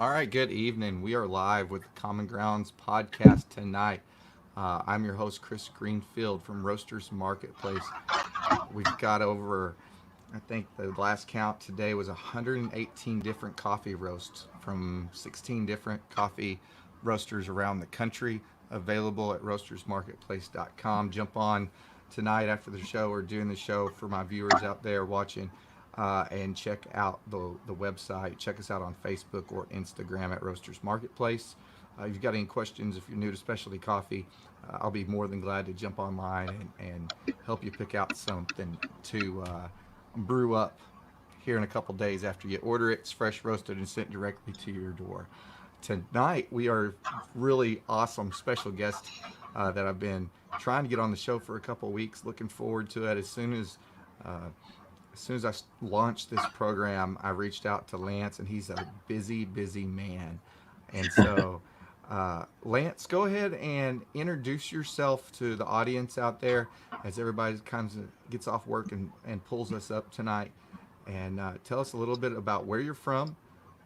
All right, good evening. We are live with the Common Grounds podcast tonight. I'm your host, Chris Greenfield from Roasters Marketplace. We've got over, I think the last count today was 118 different coffee roasts from 16 different coffee roasters around the country, available at roastersmarketplace.com. Jump on tonight after the show or during the show for my viewers out there watching. And check out the website. Check us out on Facebook or Instagram at Roasters Marketplace. If you've got any questions, if you're new to specialty coffee, I'll be more than glad to jump online and help you pick out something to brew up here in a couple days after you order it. It's fresh roasted and sent directly to your door. Tonight, we are really awesome special guest that I've been trying to get on the show for a couple weeks. Looking forward to it. As soon as I launched this program, I reached out to Lance, and he's a busy, busy man. And so, Lance, go ahead and introduce yourself to the audience out there as everybody kind of gets off work and pulls us up tonight. And tell us a little bit about where you're from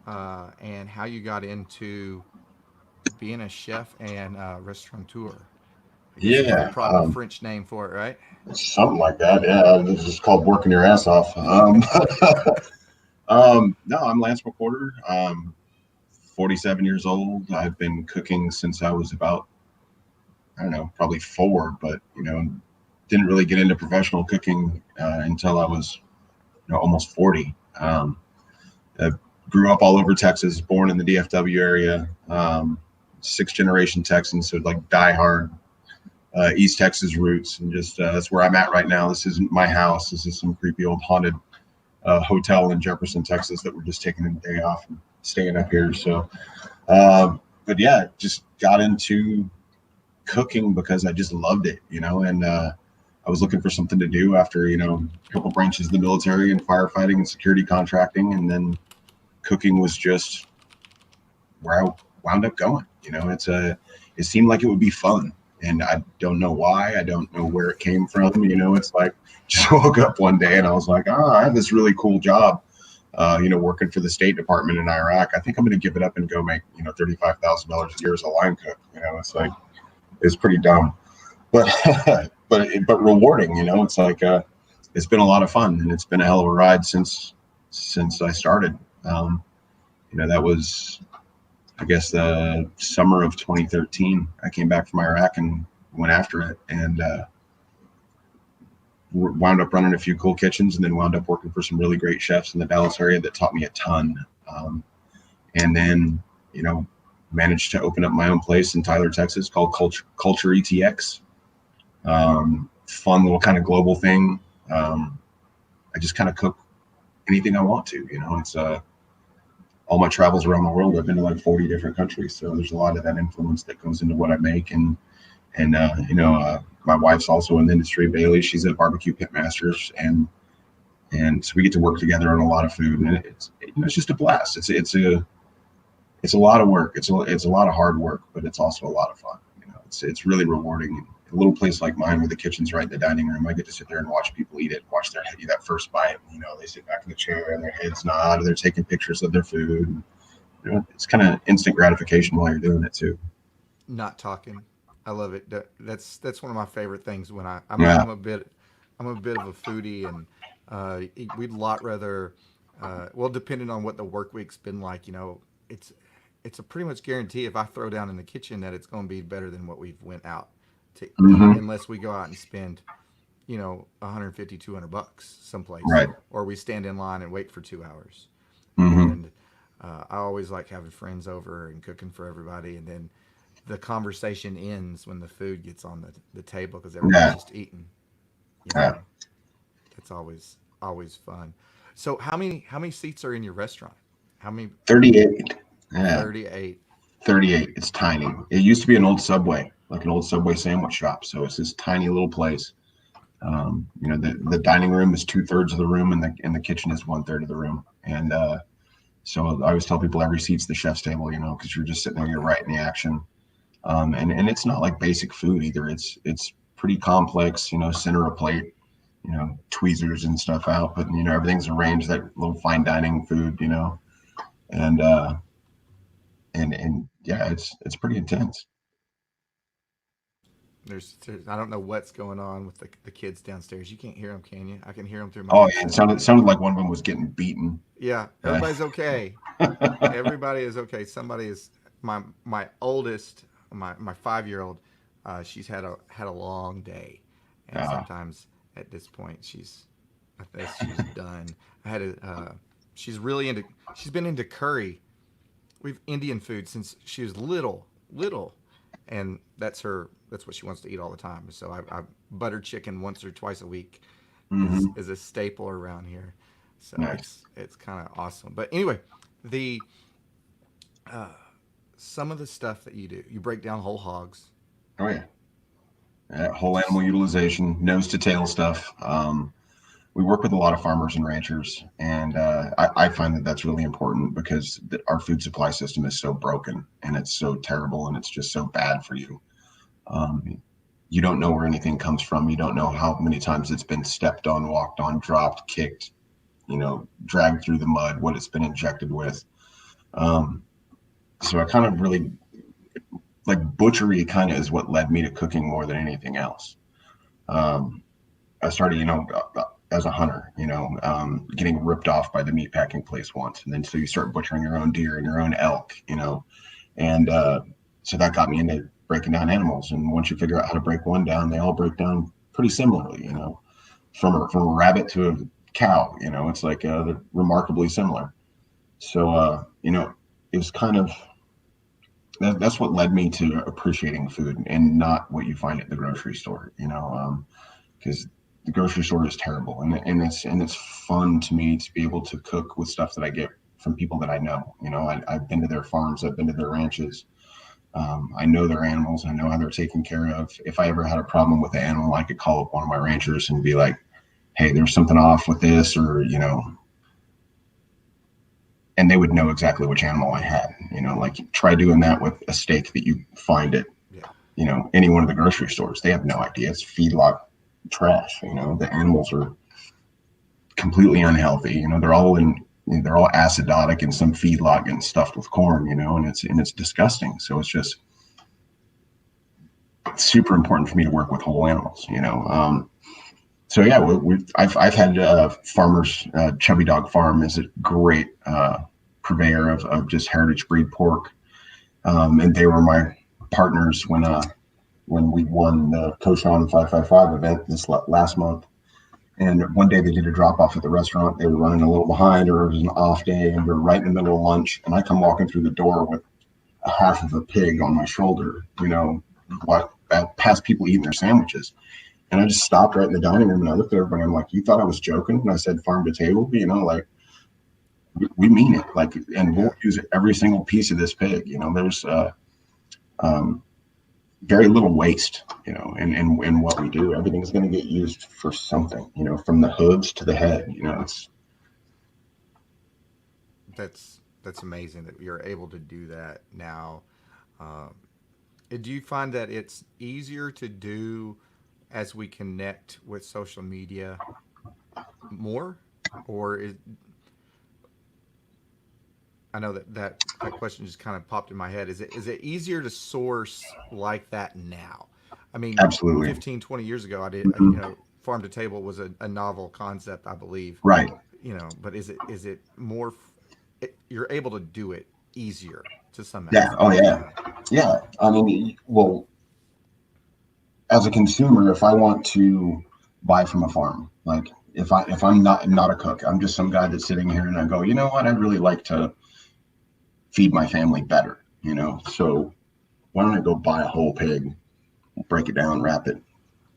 and how you got into being a chef and restaurateur. I guess is the Yeah, proper French name for it, right? something like that. Yeah, this is called working your ass off. No, I'm Lance McWhorter. 47 years old. I've been cooking since I was about, I don't know, probably four, but, didn't really get into professional cooking until I was, almost 40. I grew up all over Texas, born in the DFW area, sixth generation Texan, so like diehard East Texas roots, and just that's where I'm at right now. This isn't my house. This is some creepy old haunted hotel in Jefferson, Texas, that we're just taking a day off and staying up here. So, but yeah, just got into cooking because I just loved it, and I was looking for something to do after, a couple branches of the military and firefighting and security contracting, and then cooking was just where I wound up going. It seemed like it would be fun. And I don't know why. I don't know where it came from. It's like just woke up one day and I was like, I have this really cool job, working for the State Department in Iraq. I think I'm going to give it up and go make, $35,000 a year as a line cook. It's like, it's pretty dumb, but, but rewarding, it's like, it's been a lot of fun, and it's been a hell of a ride since I started. That was, I guess, the summer of 2013. I came back from Iraq and went after it, and wound up running a few cool kitchens, and then wound up working for some really great chefs in the Dallas area that taught me a ton. And then, managed to open up my own place in Tyler, Texas, called Culture ETX. Fun little kind of global thing. I just kind of cook anything I want to. It's all my travels around the world. I've been to like 40 different countries, so there's a lot of that influence that goes into what I make. And my wife's also in the industry, Bailey. She's at BBQ Pitmasters, and so we get to work together on a lot of food, and it's just a blast. It's a lot of work. It's a lot of hard work, but it's also a lot of fun. It's really rewarding. A little place like mine, where the kitchen's right in the dining room, I get to sit there and watch people eat it, watch their head, that first bite. They sit back in the chair and their heads nod, and they're taking pictures of their food. It's kind of instant gratification while you're doing it too. Not talking. I love it. That's one of my favorite things. When Yeah. I'm a bit of a foodie, and we'd a lot rather. Well, depending on what the work week's been like, it's a pretty much guarantee if I throw down in the kitchen that it's going to be better than what we've went out to eat, Mm-hmm. unless we go out and spend 150 $200 someplace, Right. or we stand in line and wait for 2 hours. Mm-hmm. And I always like having friends over and cooking for everybody, and then the conversation ends when the food ggets on the table because everybody's Yeah. just eating. Yeah. It's always fun. So how many seats are in your restaurant? How many? 38. Yeah. 38. 38. It's tiny. It used to be an old Subway, like an old Subway sandwich shop. So it's this tiny little place. The dining room is 2/3 of the room, and the kitchen is 1/3 of the room. And so I always tell people every seat's the chef's table, because you're just sitting there, you're right in the action. And it's not like basic food either. It's pretty complex, center a plate, tweezers and stuff out, but everything's arranged, that little fine dining food, and and yeah, it's pretty intense. There's I don't know what's going on with the kids downstairs. You can't hear them, can you? I can hear them through my Oh yeah, it headset. sounded like one of them was getting beaten. Yeah, Uh, everybody's okay. Everybody is okay. Somebody is my oldest, my 5-year-old. She's had a long day, and uh, sometimes at this point I think she's done. I had a she's really into she's been into curry. We've Indian food since she was little, and that's what she wants to eat all the time. So I butter chicken once or twice a week hmm is a staple around here. So Nice. it's kind of awesome. But anyway, the some of the stuff that you do, you break down whole hogs, Oh yeah. Whole which animal is utilization, nose to tail stuff. We work with a lot of farmers and ranchers, and I find that that's really important because our food supply system is so broken and it's so terrible and it's just so bad for you. Um, you don't know where anything comes from. You don't know how many times it's been stepped on, walked on, dropped, kicked, dragged through the mud, what it's been injected with. Um, so I kind of really like butchery kind of is what led me to cooking more than anything else. Um, I started, as a hunter, getting ripped off by the meat packing place once. And then so you start butchering your own deer and your own elk, and so that got me into breaking down animals. And once you figure out how to break one down, they all break down pretty similarly, from a rabbit to a cow, it's like they're remarkably similar. So, it was kind of that's what led me to appreciating food and not what you find at the grocery store, because the grocery store is terrible, and it's fun to me to be able to cook with stuff that I get from people that I know. I've been to their farms, I've been to their ranches. I know their animals, I know how they're taken care of. If I ever had a problem with the animal, I could call up one of my ranchers and be like, "Hey, there's something off with this," or and they would know exactly which animal I had. Like try doing that with a steak that you find at yeah. any one of the grocery stores. They have no idea. It's feedlot trash. The animals are completely unhealthy. They're all acidotic in some feedlot getting stuffed with corn. And it's disgusting. So it's just super important for me to work with whole animals. So yeah, I've had farmers. Chubby Dog Farm is a great purveyor of just heritage breed pork, and they were my partners when we won the Coachella 555 event this last month. And one day they did a drop off at the restaurant. They were running a little behind, or it was an off day, and we were right in the middle of lunch. And I come walking through the door with a half of a pig on my shoulder, past people eating their sandwiches. And I just stopped right in the dining room and I looked at everybody. I'm like, "You thought I was joking?" And I said, "Farm to table, like we mean it, like, and Yeah. we'll use every single piece of this pig. There's um, very little waste, in what we do. Everything's going to get used for something, from the hooves to the head. It's That's amazing that you're able to do that now. Um, do you find that it's easier to do as we connect with social media more, or is I know that question just kind of popped in my head. Is it easier to source like that now? I mean, absolutely 15, 20 years ago, farm to table was a novel concept, I believe. right. But is it more? You're able to do it easier to some Yeah. Oh aspect yeah. now. Yeah. I mean, well, as a consumer, if I want to buy from a farm, like if I'm not a cook, I'm just some guy that's sitting here and I go, you know what, I'd really like to feed my family better, So why don't I go buy a whole pig, break it down, wrap it,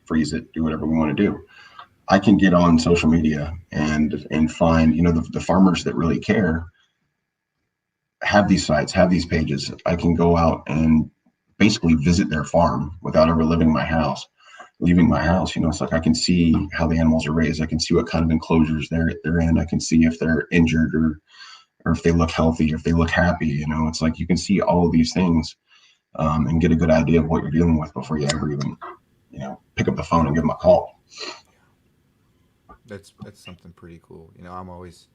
freeze it, do whatever we want to do. I can get on social media and find, the farmers that really care have these sites, have these pages. I can go out and basically visit their farm without ever leaving my house. It's like I can see how the animals are raised. I can see what kind of enclosures they're in. I can see if they're injured or if they look healthy, if they look happy. It's like you can see all of these things, and get a good idea of what you're dealing with before you ever even, pick up the phone and give them a call. That's something pretty cool. I'm always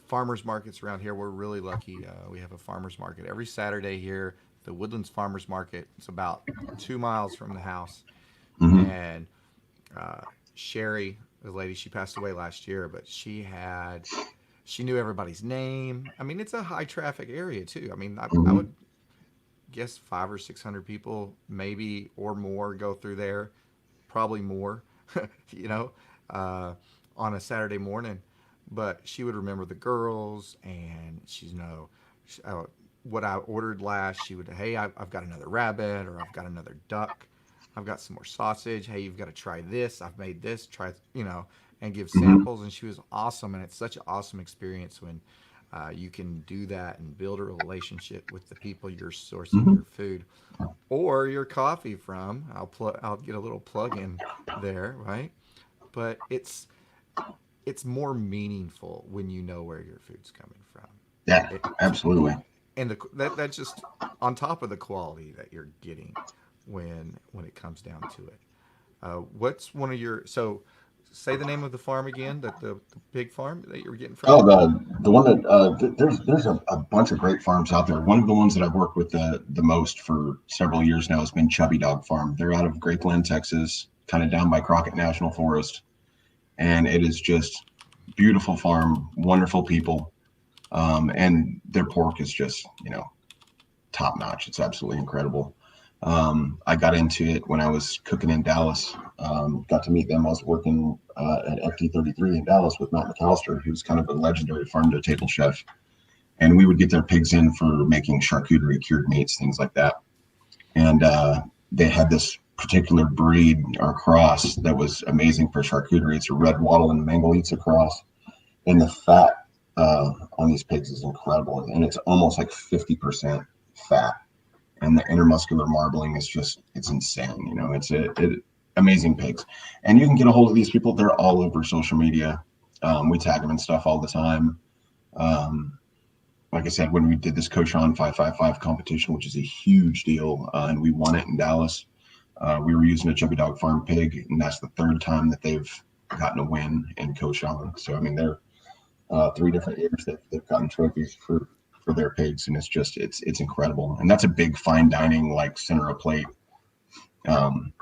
farmers markets around here. We're really lucky. We have a farmers market every Saturday here. The Woodlands Farmers Market. It's about 2 miles from the house. Hmm. And uh, Sherry, the lady, she passed away last year, but she knew everybody's name. I mean, it's a high traffic area too. I mean, I Hmm. would guess 500 or 600 people, maybe or more, go through there. Probably more, you know, uh, on a Saturday morning. But she would remember the girls, and she's what I ordered last. She would, hey, I've got another rabbit, or I've got another duck. I've got some more sausage. Hey, you've got to try this. I've made this. Try, and give Hmm. samples. And she was awesome. And it's such an awesome experience when you can do that and build a relationship with the people you're sourcing Hmm. your food or your coffee from. I'll get a little plug in there, right? But it's more meaningful when you know where your food's coming from. Yeah, It absolutely. and that's just on top of the quality that you're getting when it comes down to it. What's one of your so say the name of the farm again, the pig farm that you were getting from? Oh, the one that there's a bunch of great farms out there. One of the ones that I've worked with the most for several years now has been Chubby Dog Farm. They're out of Grapeland, Texas, kind of down by Crockett National Forest, and it is just beautiful farm, wonderful people, and their pork is just top notch. It's absolutely incredible. I got into it when I was cooking in Dallas. Got to meet them. I was working at FT33 in Dallas with Matt McCallister, who's kind of a legendary farm to table chef. And we would get their pigs in for making charcuterie, cured meats, things like that. And they had this particular breed or cross that was amazing for charcuterie. It's a red wattle and Mangalitsa cross. And the fat on these pigs is incredible. And it's almost like 50% fat, and the intermuscular marbling is just it's insane. It's amazing pigs, and you can get a hold of these people. They're all over social media. We tag them and stuff all the time. um, like I said, when we did this Coachon 555 competition, which is a huge deal, and we won it in Dallas, we were using a Chubby Dog Farm pig, and that's the third time that they've gotten a win in Coachon. So I mean, they're 3 different years they've gotten trophies for their pigs, and it's incredible. And that's a big fine dining, like center of plate, um,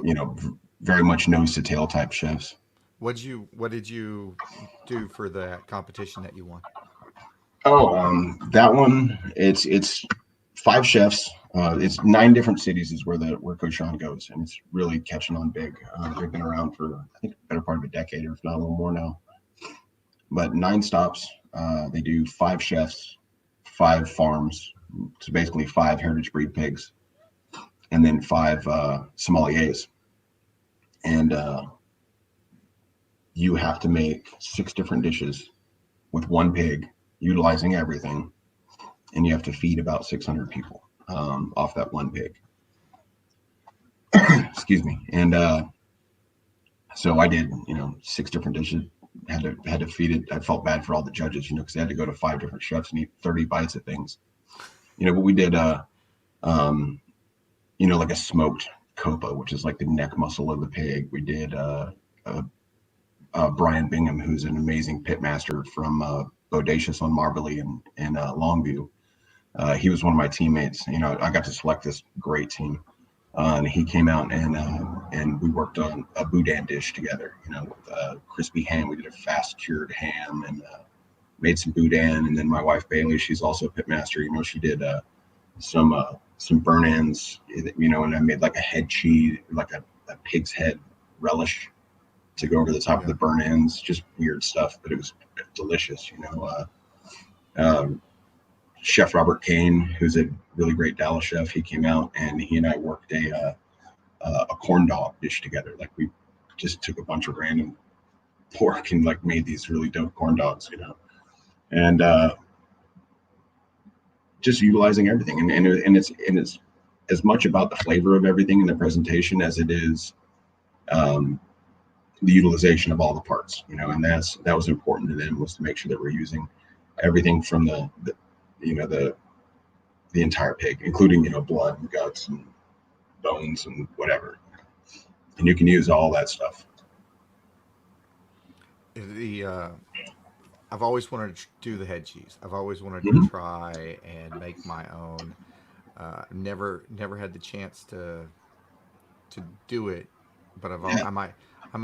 you know, very much nose to tail type chefs. What did you do for that competition that you won? Oh, that one, it's 5 chefs. It's 9 different cities is where Cochon goes, and it's really catching on big. They've been around for I think better part of a decade, or if not a little more now. But 9 stops. They do 5 chefs, 5 farms. So basically 5 heritage breed pigs, and then 5 sommeliers. And you have to make 6 different dishes with one pig, utilizing everything, and you have to feed about 600 people off that one pig. Excuse me. And so I did, 6 different dishes. Had to feed it. I felt bad for all the judges, because they had to go to 5 different chefs and eat 30 bites of things. But we did um, like a smoked copa, which is like the neck muscle of the pig. We did Brian Bingham, who's an amazing pitmaster from Bodacious on Marbley and Longview. He was one of my teammates. I got to select this great team, and he came out and we worked on a boudin dish together. With crispy ham. We did a fast cured ham and made some boudin. And then my wife Bailey, she's also a pitmaster. She did some burn ends. And I made like a head cheese, like a pig's head relish to go over the top of Yeah. the burn ends. Just weird stuff, but it was delicious. Um, Chef Robert Kane, who's a really great Dallas chef, he came out and he and I worked a corn dog dish together. Like we just took a bunch of random pork and like made these really dope corn dogs, and just utilizing everything. And it's as much about the flavor of everything in the presentation as it is um, the utilization of all the parts. And that was important to them, was to make sure that we're using everything from the entire pig, including blood and guts and bones and whatever. And you can use all that stuff. The I've always wanted to do the head cheese. I've always wanted to Mhm. try and make my own. Never had the chance to do it, but Yeah. I might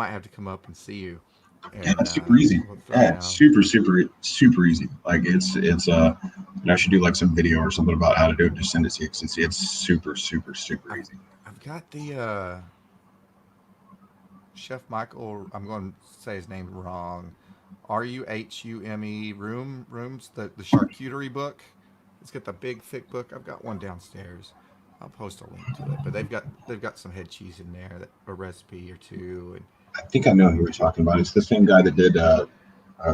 have to come up and see you, Yeah, and that's super easy. we'll throw Yeah, down. super easy. Like I should do like some video or something about how to do it. Just send it to you. 'Cause it's super I've easy. I've got the Chef Michael. I'm going to say his name wrong. Ruhume rooms, the charcuterie book. It's got the big thick book. I've got one downstairs. I'll post a link to it. But they've got some head cheese in there, a recipe or two, and I think I know who you're talking about. It's the same guy that did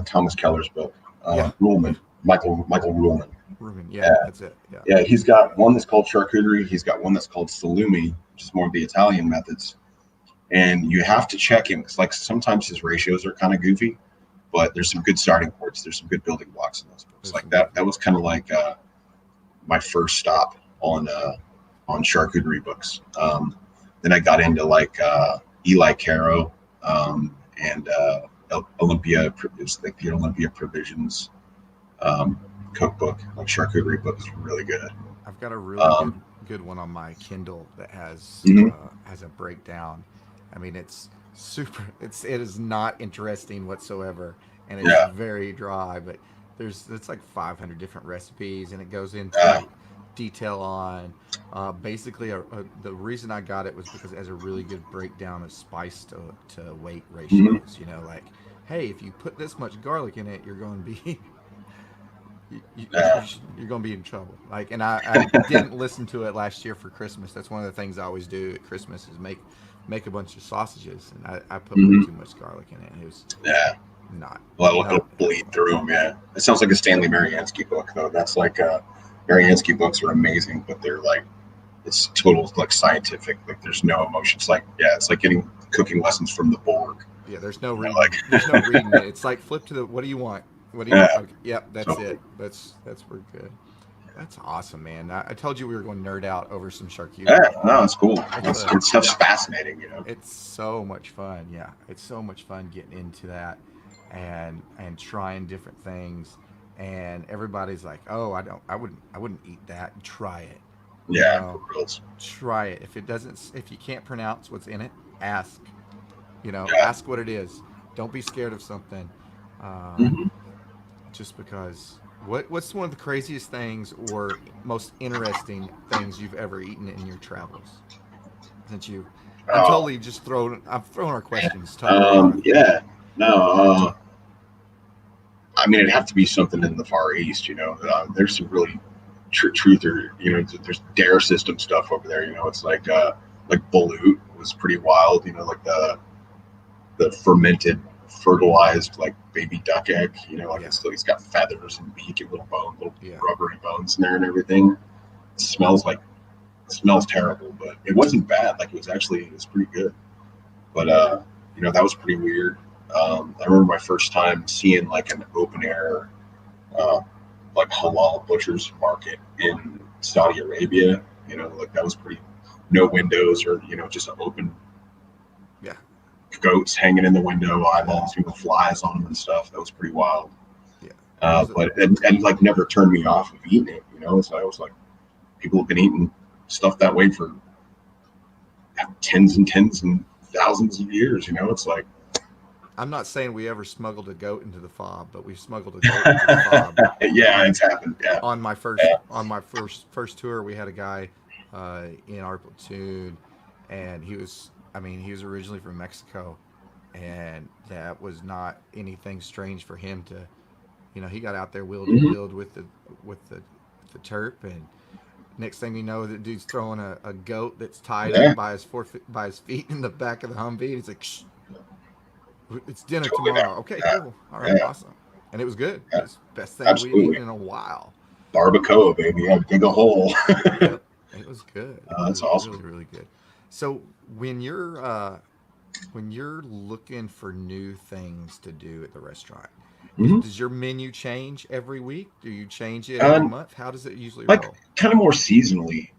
Thomas Keller's book, yeah, yeah, Ruhlman, Michael Ruhlman. Reuben, yeah, Yeah, that's it. Yeah, yeah. He's got one that's called charcuterie. He's got one that's called salumi, which is more of the Italian methods. And you have to check him because like sometimes his ratios are kind of goofy, but there's some good starting points. There's some good building blocks in those books. there's Like some good. that was kind of like my first stop on charcuterie books. Then I got into like Eli Caro and Olympia. It's like the Olympia Provisions um, cookbook, like charcuterie book is really good. I've got a really Um, good one on my Kindle that mhm. has a breakdown. I mean, it's super. It is not interesting whatsoever, and it's Yeah, very dry. But it's like 500 different recipes, and it goes yeah, into detail on basically the reason I got it was because it has a really good breakdown of spice to weight mhm, ratios. You know, like hey, if you put this much garlic in it, you're going to be yeah, you're gonna be in trouble. Like, and I didn't listen to it last year for Christmas. That's one of the things I always do at Christmas is make a bunch of sausages, and I put way mhm, too much garlic in it. It was yeah. not Well, it'll not bleed fun. through them. Yeah, it sounds like a Stanley Mariansky book, though. That's like Mariansky books are amazing, but they're like it's total like scientific. Like there's no emotions. Like yeah, it's like getting cooking lessons from the Borg. Yeah, there's no You know, like reading. There's no reading it. It's like flip to the. What do you want? What do you want? yeah, Okay, yep, that's totally. it. That's we're good. That's awesome, man. I told you we were going nerd out over some Yeah, charcuterie. no, it's cool. It's a It's stuff's fascinating. You know. it's so much fun. Yeah, it's so much fun getting into that and trying different things. And everybody's like, "Oh, I wouldn't eat that." Try it. You Yeah, for know, reals. try it. If you can't pronounce what's in it, ask. You know, Yeah. ask what it is. Don't be scared of something. Uh, Mm-hmm. just because. What's one of the craziest things or most interesting things you've ever eaten in your travels? Since you, Oh, I've thrown our questions totally off. yeah. No, I mean, it'd have to be something in the Far East. You know, there's some really truth or you know, there's dare system stuff over there. You know, it's like balut was pretty wild. You know, like the fermented, fertilized like baby duck egg. You know, like Yeah, it's got feathers and beak and little yeah. rubbery bones in there and everything. It smells like it smells terrible, but it wasn't bad. Like it was pretty good. But you know, that was pretty weird. I remember my first time seeing like an open air uh, like halal butcher's market in Saudi Arabia. You know, like that was pretty no windows or you know just open Yeah, goats hanging in the window, eyeballs, you know, flies on them and stuff. That was pretty wild. yeah. There's a, But like never turned me off of eating it. You know, so I was like, people have been eating stuff that way for tens and tens and thousands of years. You know, it's like, I'm not saying we ever smuggled a goat into the fob, but we smuggled a goat into the fob. yeah, On it's happened. Yeah, yeah. on my first tour, we had a guy in our platoon, and he was originally from Mexico, and that was not anything strange for him to, he got out there wheeled and Hmm. dealed with the terp, and next thing you know, the dude's throwing a goat that's tied up Yeah, by by his feet in the back of the Humvee. He's like, Shh, it's dinner totally. There. tomorrow. Okay, Yeah, cool. All right, yeah, awesome. And it was good. It yeah. was the best thing we'd Absolutely. eaten in a while. Barbacoa, baby. Yeah, dig a hole. Yep, it was good. It That's was awesome. really really good. So when you're looking for new things to do at the restaurant, Hmm. does your menu change every week? Do you change it every And month? How does it usually like roll? kind of more seasonally.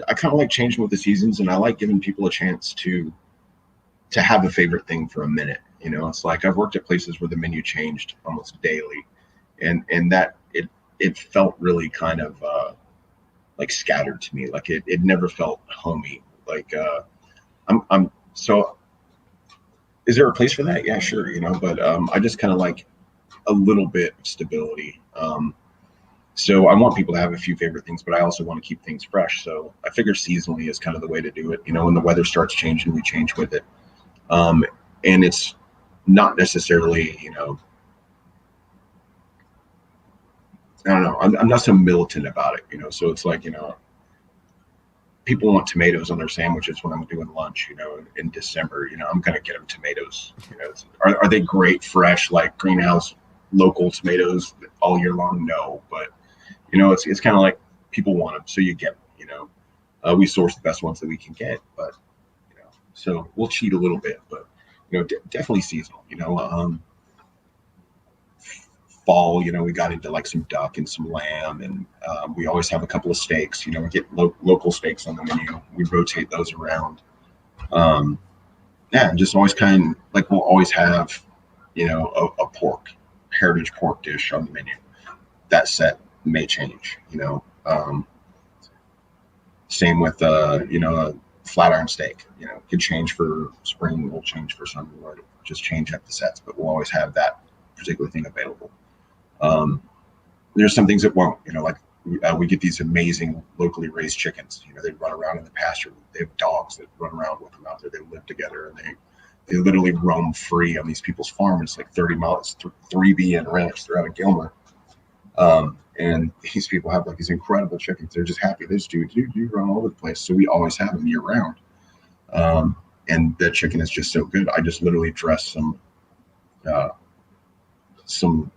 I kind of like changing with the seasons, and I like giving people a chance to have a favorite thing for a minute. You know, it's like I've worked at places where the menu changed almost daily, and that it felt really kind of like scattered to me. Like it never felt homey. Like I'm so. Is there a place for that? Yeah, sure. You know, but I just kind of like a little bit of stability. So I want people to have a few favorite things, but I also want to keep things fresh. So I figure seasonally is kind of the way to do it. You know, when the weather starts changing, we change with it. And it's not necessarily, you know, I don't know. I'm not so militant about it, you know. So it's like, you know, people want tomatoes on their sandwiches when I'm doing lunch, you know, in December. You know, I'm gonna get them tomatoes. You know, are they great, fresh, like greenhouse local tomatoes all year long? No, but you know, it's kind of like people want them, so you get them. You know, we source the best ones that we can get, but you know, so we'll cheat a little bit, but you know, definitely seasonal. You know, fall, you know, we got into like some duck and some lamb, and we always have a couple of steaks. You know, we get local steaks on the menu. We rotate those around. Um, yeah, just always kind of like we'll always have, you know, a pork heritage pork dish on the menu. That set may change. You know, same with you know, a flat iron steak. You know, could change for spring, will change for summer, or just change up the sets, but we'll always have that particular thing available. There's some things that won't, you know, like we get these amazing locally raised chickens. You know, they run around in the pasture. They have dogs that run around with them out there. They live together, and they literally roam free on these people's farm. It's like 30 miles, 3B and ranch. They're out of Gilmer. And these people have like these incredible chickens. They're just happy. They just do run all over the place. So we always have them year round. And that chicken is just so good. I just literally dress some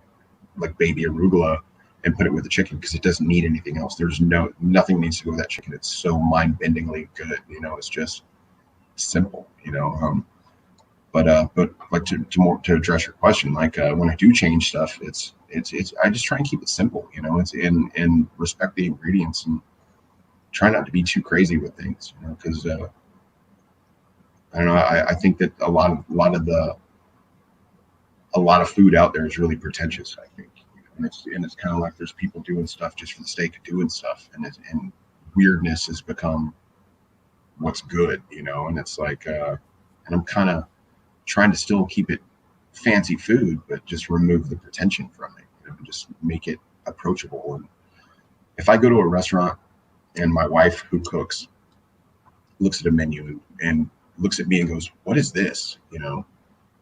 like baby arugula and put it with the chicken because it doesn't need anything else. There's nothing needs to go with that chicken. It's so mind-bendingly good. You know, it's just simple. You know, but like to address your question, like when I do change stuff, it's I just try and keep it simple. You know, it's and respect the ingredients and try not to be too crazy with things. You know, because I don't know. I think that a lot of food out there is really pretentious. I think, and it's kind of like there's people doing stuff just for the sake of doing stuff, and weirdness has become what's good. You know, and it's like, and I'm kind of trying to still keep it fancy food, but just remove the pretension from it. You know, and just make it approachable. And if I go to a restaurant and my wife, who cooks, looks at a menu and looks at me and goes, "What is this?" You know,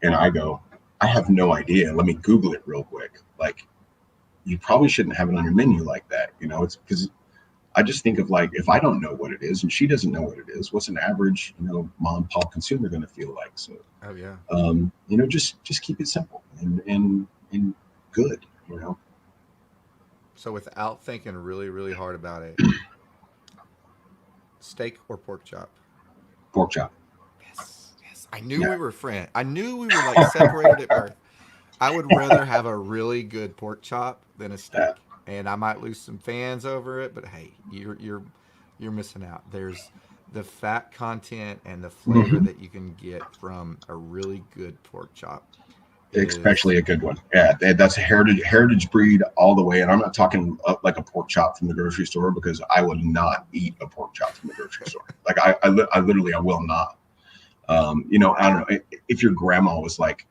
and I go, "I have no idea. Let me Google it real quick." Like, you probably shouldn't have it on your menu like that. You know, it's because I just think of like, if I don't know what it is and she doesn't know what it is, what's an average, you know, mom and pop consumer going to feel like? So, Oh yeah. You know, just keep it simple and good, you know. So without thinking really, really hard about it, steak or pork chop? Pork chop. Yes, yes. I knew Yeah. we were friends. I knew we were like separated at birth. I would rather have a really good pork chop than a Yeah. steak, and I might lose some fans over it. But hey, you're missing out. There's the fat content and the flavor Mhm. that you can get from a really good pork chop is Especially a good one. Yeah, that's a heritage breed all the way. And I'm not talking like a pork chop from the grocery store, because I would not eat a pork chop from the grocery store. Like I literally I will not. You know, I don't know if your grandma was like,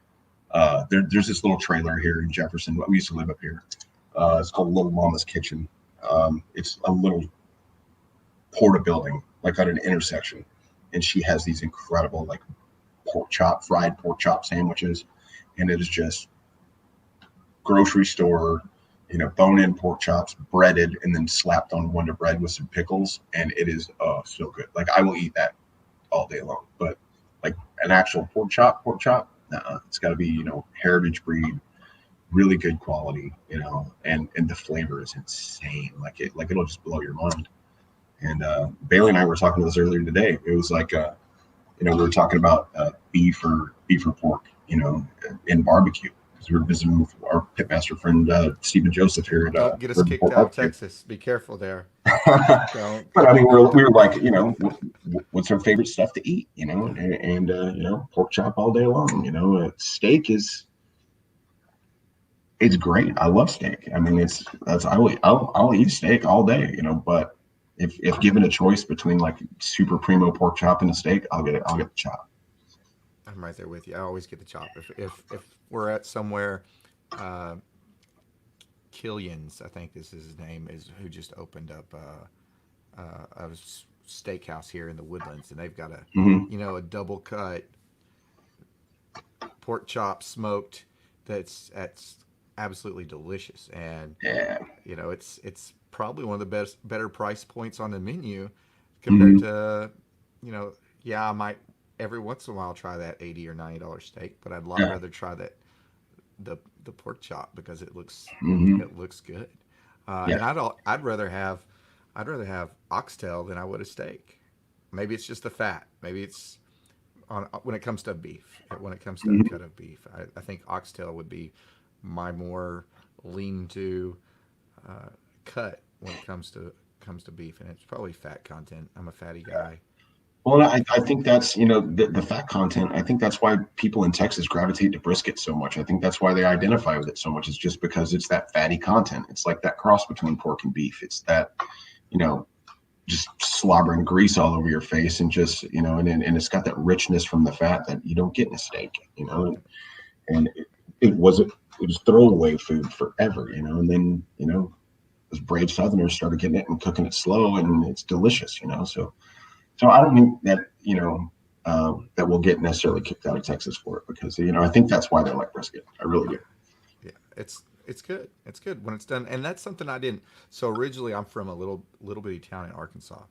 there's this little trailer here in Jefferson. We used to live up here. It's called Little Mama's Kitchen. It's a little porta building, like at an intersection, and she has these incredible like fried pork chop sandwiches, and it is just grocery store, you know, bone-in pork chops, breaded and then slapped on Wonder Bread with some pickles, and it is so good. Like I will eat that all day long. But like an actual pork chop, it's got to be, you know, heritage breed, really good quality, you know, and the flavor is insane. Like it'll just blow your mind. And Bailey and I were talking about this earlier today. It was like, you know, we were talking about beef or pork, you know, in barbecue. because we're visiting with our pitmaster friend Stephen Joseph here at Don't get us Urban kicked Port out of Barbecue. Texas. Be careful there. Don't. But I mean, we were Don't. like, what's our favorite stuff to eat, and pork chop all day long. Steak is it's great. I love steak. I mean, I'll eat steak all day, But if given a choice between like super primo pork chop and a steak, I'll get it. I'll get the chop. I'm right there with you. I always get the chop. If we're at somewhere, uh, Killian's, I think this is his name, is who just opened up a steakhouse here in the Woodlands, and they've got Hmm. a double cut pork chop smoked that's absolutely delicious, and Yeah. it's probably one of the better price points on the menu compared Hmm. to yeah, I might every once in a while try that $80 or $90 steak, but I'd a lot Yeah. rather try the the pork chop because Hmm. it looks good. Yeah. And I'd rather have oxtail than I would a steak. Maybe it's just the fat. Maybe it's on when it comes to beef. When it comes to a Hmm. cut of beef, I think oxtail would be my more lean to cut when it comes to beef, and it's probably fat content. I'm a fatty guy. Well, I think that's, the fat content. I think that's why people in Texas gravitate to brisket so much. I think that's why they identify with it so much. It's just because it's that fatty content. It's like that cross between pork and beef. It's that, you know, just slobbering grease all over your face and just, and it's got that richness from the fat that you don't get in a steak, and it was throwaway food forever, and then, those brave Southerners started getting it and cooking it slow, and it's delicious, so I don't think that that we'll get necessarily kicked out of Texas for it because I think that's why they like brisket. I really do. Yeah, it's good. It's good when it's done, and that's something I didn't. So originally, I'm from a little bitty town in Arkansas,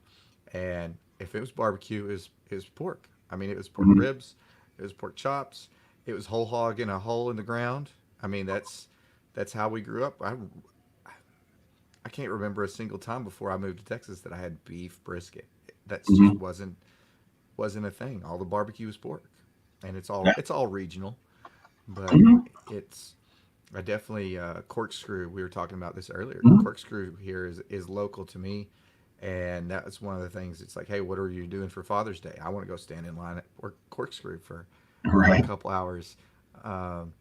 and if it was barbecue, it was pork. I mean, it was pork Hmm. ribs, it was pork chops, it was whole hog in a hole in the ground. I mean, that's how we grew up. I can't remember a single time before I moved to Texas that I had beef brisket. That's just Hmm. wasn't a thing. All the barbecue was pork, and Yeah. it's all regional, but Hmm. it's I definitely corkscrew. We were talking about this earlier. Hmm. Corkscrew here is local to me, and that was one of the things. It's like, hey, what are you doing for Father's Day? I want to go stand in line at corkscrew for a Right. couple hours. Um,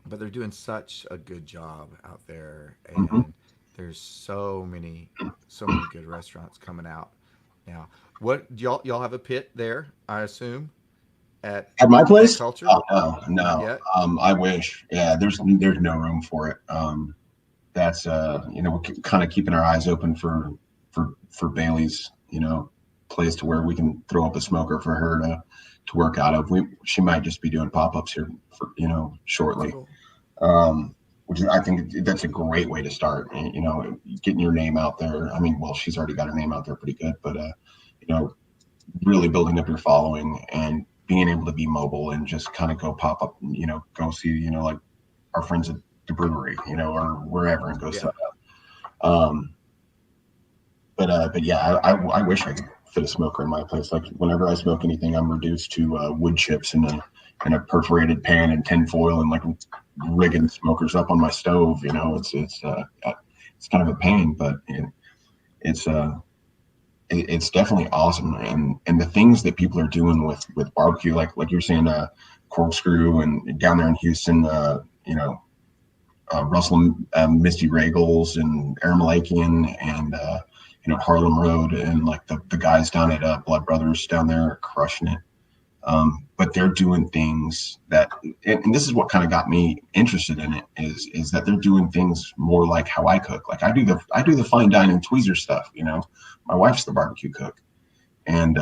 but they're doing such a good job out there, Hmm. and there's so many good restaurants coming out now. What do y'all have a pit there? I assume at At my at place? Culture. Oh, no, Not no. yet. I wish. Yeah, there's no room for it. That's we're kind of keeping our eyes open for Bailey's, place to where we can throw up a smoker for her to work out of. She might just be doing pop-ups here for That's shortly. cool. Which is, I think that's a great way to start. Getting your name out there. I mean, well, she's already got her name out there pretty good, but you know, really building up your following and being able to be mobile and just kind of go pop up, go see, like our friends at the brewery, or wherever, and go Yeah. set up. But yeah, I wish I could fit a smoker in my place. Like whenever I smoke anything, I'm reduced to wood chips in a perforated pan and tin foil and like rigging smokers up on my stove. It's kind of a pain, but it's it's definitely awesome. And the things that people are doing with barbecue, like you're saying, corkscrew and down there in Houston, Russell, Misty Regals and Aramalakian and Harlem Road and like the guys down at Blood Brothers down there are crushing it. But they're doing things that, and this is what kind of got me interested in it is that they're doing things more like how I cook. Like I do the fine dining tweezer stuff. My wife's the barbecue cook, and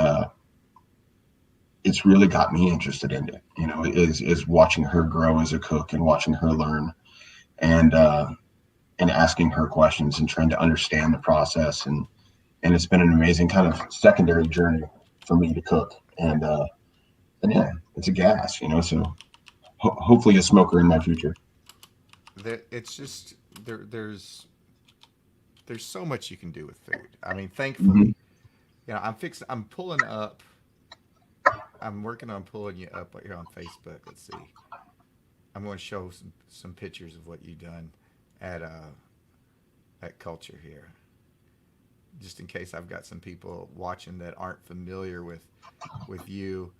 it's really got me interested in it. Is watching her grow as a cook and watching her learn and and asking her questions and trying to understand the process and it's been an amazing kind of secondary journey for me to cook and yeah, it's a gas, so hopefully a smoker in my future. It's just there's so much you can do with food. I mean, Hmm. thankfully, I'm pulling up. I'm working on pulling you up here on Facebook. Let's see. I'm going to show some pictures of what you've done at Culture here, just in case I've got some people watching that aren't familiar with you,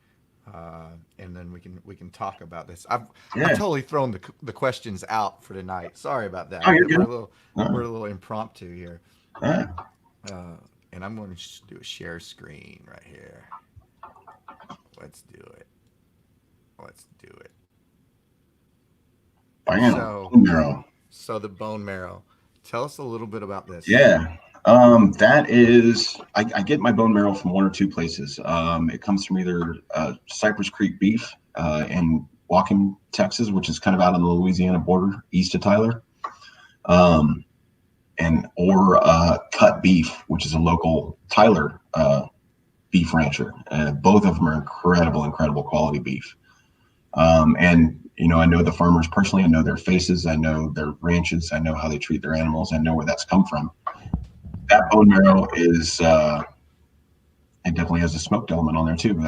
and then we can talk about this. I've Yeah. totally thrown the questions out for tonight. Sorry about that. Oh, you're We're good. a little Uh, we're a little impromptu here, uh, and I'm going to do a share screen right here. Let's do it. Let's do it. bam. So Marrow. so the bone marrow. Tell us a little bit about this. Yeah. That is, I get my bone marrow from one or two places. It comes from either Cypress Creek Beef in Waukegan, Texas, which is kind of out on the Louisiana border, east of Tyler, um, and or Cut Beef, which is a local Tyler beef rancher. Both of them are incredible quality beef. And I know the farmers personally. I know their faces. I know their ranches. I know how they treat their animals. I know where that's come from. That bone marrow is it definitely has a smoked element on there too.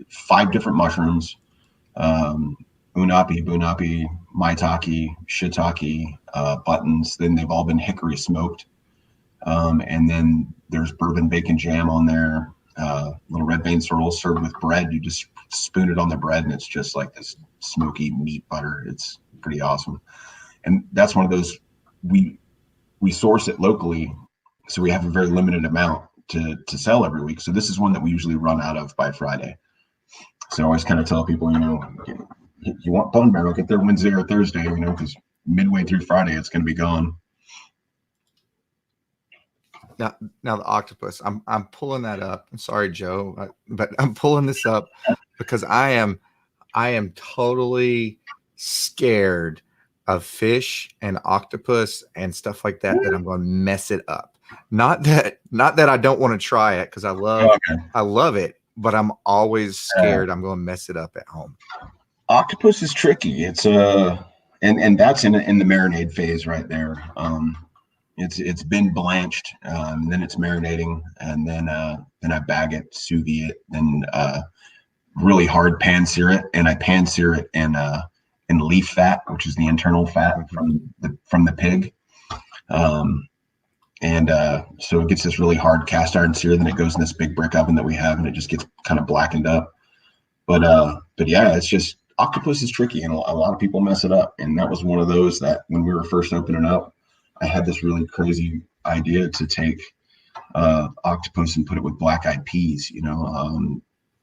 5 different mushrooms: bunapi, maitake, shiitake, buttons. Then they've all been hickory smoked, and then there's bourbon bacon jam on there. Little red vein sorrel served with bread. You just spoon it on the bread, and it's just like this smoky meat butter. It's pretty awesome. And that's one of those we source it locally, so we have a very limited amount to sell every week. So this is one that we usually run out of by Friday. So I always kind of tell people, you want bone marrow, get there Wednesday or Thursday, because midway through Friday it's going to be gone. Now the octopus. I'm pulling that up. I'm sorry, Joe, but I'm pulling this up because I am totally scared of fish and octopus and stuff like that I'm going to mess it up. Not that I don't want to try it, because I love it, but I'm always scared I'm going to mess it up at home. Octopus is tricky. It's and that's in the marinade phase right there. It's been blanched, then it's marinating, and then I bag it, sous vide it, then really hard pan sear it, and I pan sear it in leaf fat, which is the internal fat from the pig. And so it gets this really hard cast iron sear. Then it goes in this big brick oven that we have, and it just gets kind of blackened up. But yeah, it's just, octopus is tricky, and a lot of people mess it up. And that was one of those that when we were first opening up, I had this really crazy idea to take octopus and put it with black-eyed peas.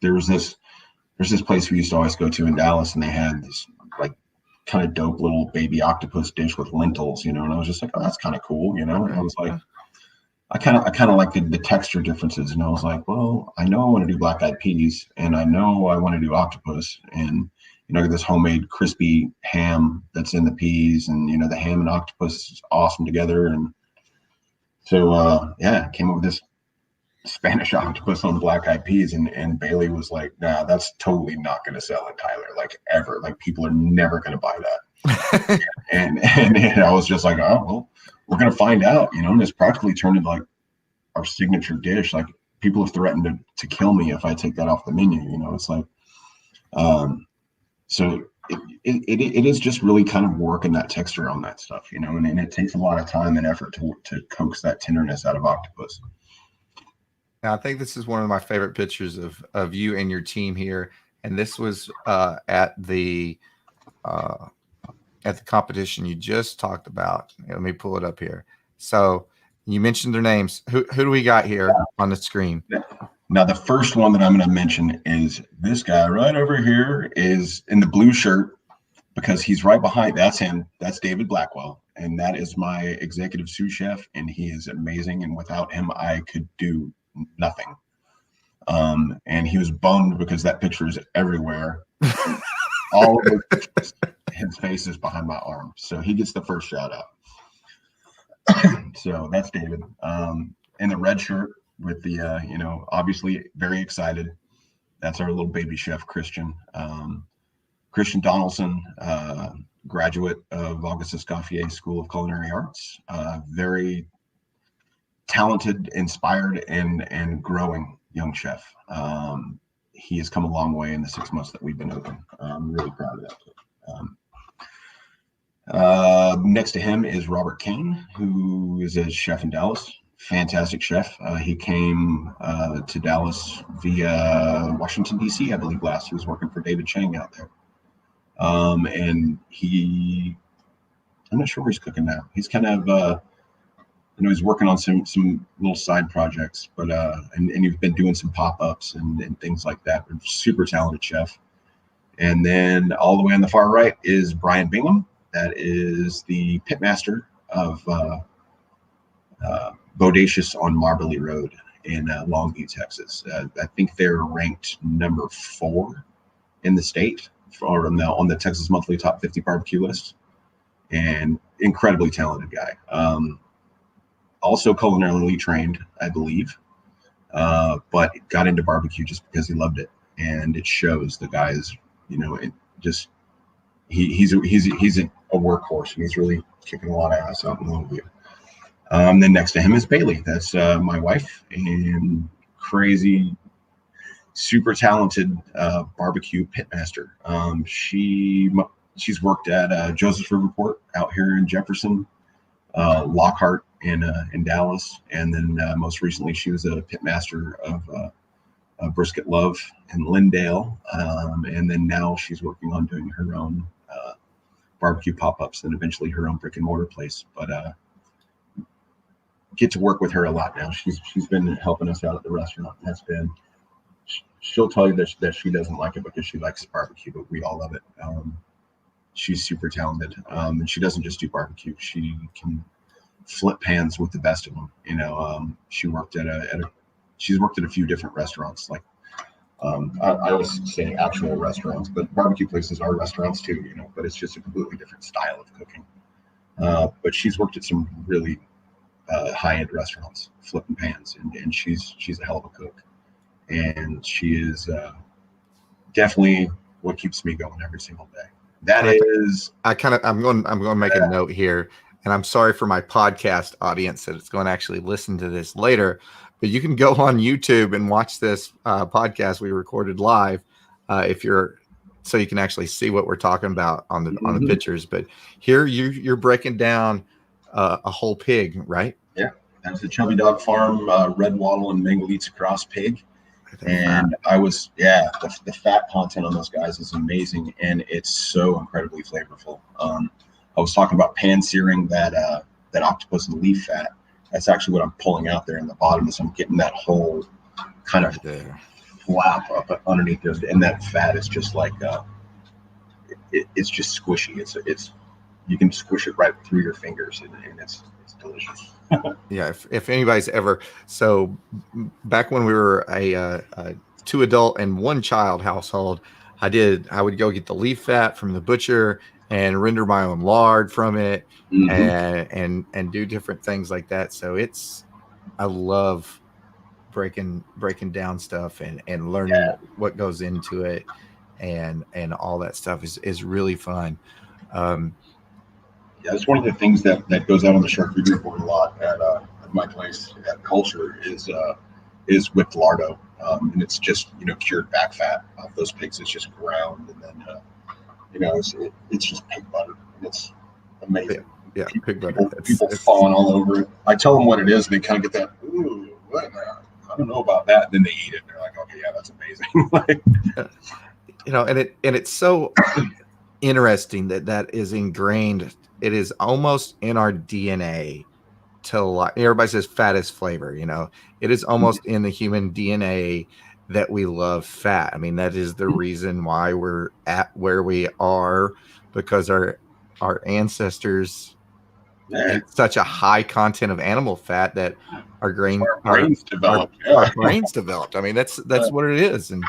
There's this place we used to always go to in Dallas, and they had this like kind of dope little baby octopus dish with lentils, and I was just like, oh, that's kind of cool, and I was like, I kind of like the texture differences, and I was like, well, I know I want to do black-eyed peas, and I know I want to do octopus, and I get this homemade crispy ham that's in the peas, and the ham and octopus is awesome together. And so yeah, came up with this Spanish octopus on black-eyed peas, and Bailey was like, nah, that's totally not going to sell in Tyler, like ever. Like people are never going to buy that. and I was just like, oh well, we're going to find out, and it's practically turned into like our signature dish. Like people have threatened to kill me if I take that off the menu. It's like so it is just really kind of working that texture on that stuff, and it takes a lot of time and effort to coax that tenderness out of octopus. Now, I think this is one of my favorite pictures of you and your team here, and this was at the competition you just talked about. Let me pull it up here. So you mentioned their names. Who do we got here on the screen? Now, the first one that I'm going to mention is this guy right over here, is in the blue shirt, because he's right behind. That's him. That's David Blackwell. And that is my executive sous chef. And he is amazing. And without him, I could do nothing. And he was bummed because that picture is everywhere. All of those pictures, his face is behind my arm. So he gets the first shout out. So that's David. In the red shirt, with the obviously very excited. That's our little baby chef, Christian Donaldson, graduate of Auguste Escoffier School of Culinary Arts. Very talented, inspired, and growing young chef. He has come a long way in the 6 months that we've been open. I'm really proud of that. Next to him is Robert Kane, who is a chef in Dallas. Fantastic chef. He came to Dallas via Washington, D.C., I believe last. He was working for David Chang out there. And I'm not sure where he's cooking now. He's kind of, he's working on some little side projects, but and he's been doing some pop-ups and things like that. Super talented chef. And then all the way on the far right is Brian Bingham. That is the pitmaster of Bodacious on Marbley Road in Longview, Texas. I think they're ranked number 4 in the state on the Texas Monthly Top 50 barbecue list. And incredibly talented guy. Also culinarily trained, I believe, but got into barbecue just because he loved it, and it shows. The guy is, he's a workhorse, and he's really kicking a lot of ass out in Longview. Then next to him is Bailey. That's my wife, and crazy, super talented barbecue pitmaster. She's worked at Joseph's River Port out here in Jefferson, Lockhart in Dallas, and then most recently she was a pitmaster of Brisket Love in Lindale, and then now she's working on doing her own barbecue pop-ups and eventually her own brick and mortar place. But get to work with her a lot now. She's been helping us out at the restaurant. She'll tell you that she doesn't like it because she likes barbecue, but we all love it. She's super talented, and she doesn't just do barbecue. She can flip pans with the best of them. She worked she's worked at a few different restaurants. Like I always say actual restaurants, but barbecue places are restaurants too. But it's just a completely different style of cooking. But she's worked at some really high-end restaurants, flipping pans, and she's a hell of a cook, and she is definitely what keeps me going every single day. I'm going to make a note here, and I'm sorry for my podcast audience that it's going to actually listen to this later, but you can go on YouTube and watch this podcast we recorded live so you can actually see what we're talking about on the pictures. But here you're breaking down a whole pig, right? Yeah, that's the Chubby Dog Farm Red Wattle and Mangalitsa cross pig. And the fat content on those guys is amazing, and it's so incredibly flavorful. I was talking about pan searing that octopus and leaf fat. That's actually what I'm pulling out there in the bottom, is I'm getting that whole kind of flap up underneath there, and that fat is just like it's just squishy. It's you can squish it right through your fingers, and it's delicious. Yeah, if anybody's ever, so back when we were a 2 adult and 1 child household, I would go get the leaf fat from the butcher and render my own lard from it, and do different things like that. So I love breaking down stuff and learning what goes into it, and all that stuff is really fun. That's one of the things that goes out on the charcuterie board a lot at my place at Culture is whipped lardo, and it's just cured back fat off those pigs. It's just ground, and then it's just pig butter, and it's amazing. Yeah, pig butter. People falling all over it. I tell them what it is, and they kind of get that. Ooh, what? I don't know about that. Then they eat it. And they're like, okay, yeah, that's amazing. And it's so interesting that is ingrained. It is almost in our DNA to like, everybody says fat is flavor, it is almost in the human DNA that we love fat. I mean, that is the reason why we're at where we are, because our ancestors ate such a high content of animal fat that our brains developed. Our brains developed. I mean, that's what it is. And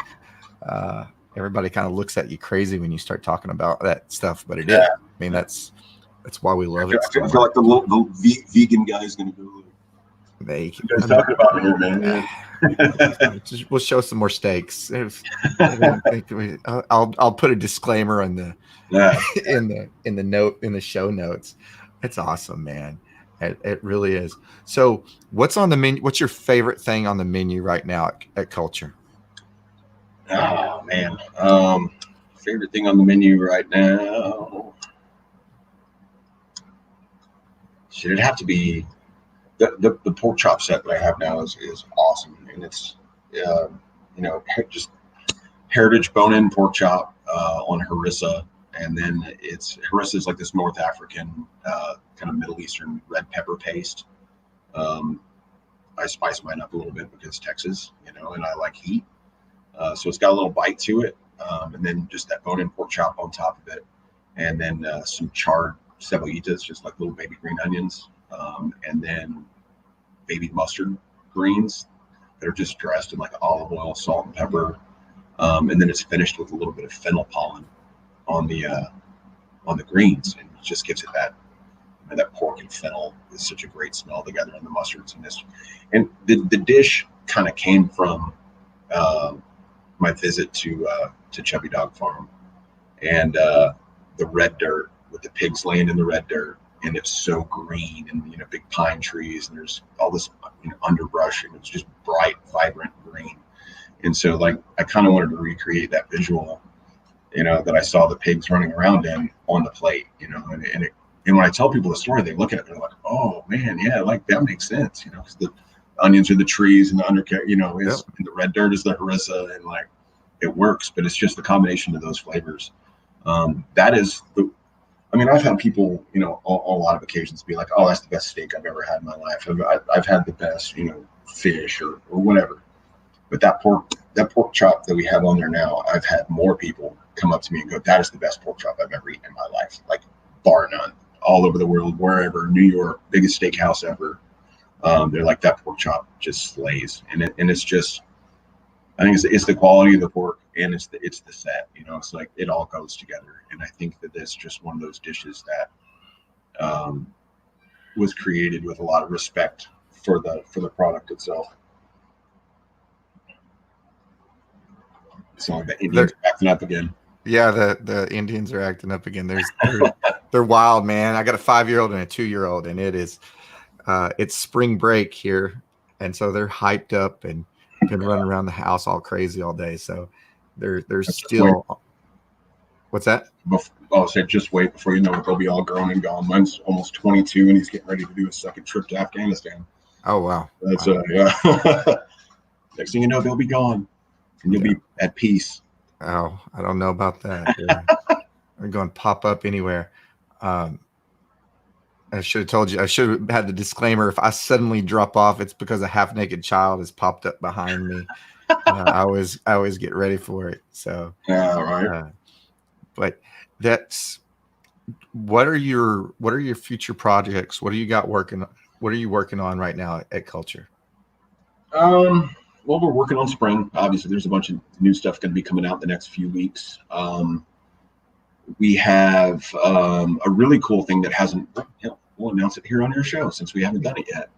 everybody kind of looks at you crazy when you start talking about that stuff, but it is. I mean, that's why we love it. I feel like the vegan guy is going to go. You guys talking about here, man? We'll show some more steaks. I'll put a disclaimer in the in the show notes. It's awesome, man. It really is. So, what's on the menu? What's your favorite thing on the menu right now at Culture? Oh man, favorite thing on the menu right now. it'd have to be the pork chop set that I have now is awesome, and it's just heritage bone-in pork chop on harissa, and then harissa is like this North African kind of Middle Eastern red pepper paste. I spice mine up a little bit because Texas, and I like heat, so it's got a little bite to it, and then just that bone-in pork chop on top of it, and then some charred cebollitas, just like little baby green onions, and then baby mustard greens that are just dressed in like olive oil, salt, and pepper, and then it's finished with a little bit of fennel pollen on the greens, and it just gives it that pork and fennel is such a great smell together, and the mustards and this, and the dish kind of came from my visit to Chubby Dog Farm, and the red dirt with the pigs laying in the red dirt, and it's so green, and big pine trees, and there's all this underbrush, and it's just bright, vibrant green. And so like I kind of wanted to recreate that visual, that I saw the pigs running around in on the plate, and when I tell people the story, they look at it, they're like, oh man, yeah, like that makes sense, because the onions are the trees, and the undercarriage, and the red dirt is the harissa, and like it works, but it's just the combination of those flavors. That is I've had people, on a lot of occasions be like, oh, that's the best steak I've ever had in my life. I've had the best, fish or whatever. But that pork chop that we have on there now, I've had more people come up to me and go, that is the best pork chop I've ever eaten in my life. Like bar none, all over the world, wherever, New York, biggest steakhouse ever. They're like, that pork chop just slays. And it's just, I think it's the quality of the pork, and it's the set, it's like it all goes together. And I think that it's just one of those dishes that was created with a lot of respect for the product itself. So the Indians are acting up again. Yeah, the Indians are acting up again. They're wild, man. I got a 5-year-old and a 2-year-old, and it is it's spring break here, and so they're hyped up and been running around the house all crazy all day. So they're still. What's that? I'll say just wait before you know it, they'll be all grown and gone. Mine's almost 22, and he's getting ready to do his second trip to Afghanistan. Oh wow! That's yeah. Next thing you know, they'll be gone, and you'll be at peace. Oh, I don't know about that. They're going to pop up anywhere. I should have told you. I should have had the disclaimer. If I suddenly drop off, it's because a half-naked child has popped up behind me. I always get ready for it. So yeah, right. But that's what are your future projects? What do you got working? What are you working on right now at Culture? Well, we're working on spring. Obviously, there's a bunch of new stuff going to be coming out the next few weeks. We have a really cool thing that hasn't. We'll announce it here on your show since we haven't done it yet.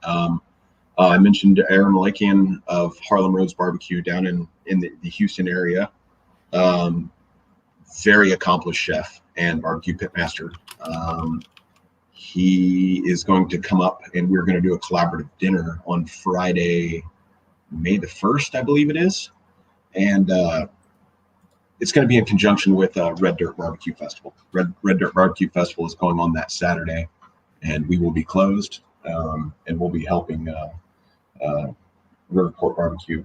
I mentioned Aaron Malakian of Harlem Roads Barbecue down in the Houston area. Very accomplished chef and barbecue pitmaster. He is going to come up, and we're going to do a collaborative dinner on Friday, May the 1st, I believe it is. And it's going to be in conjunction with Red Dirt Barbecue Festival. Red Dirt Barbecue Festival is going on that Saturday, and we will be closed, and we'll be helping Riverport Barbecue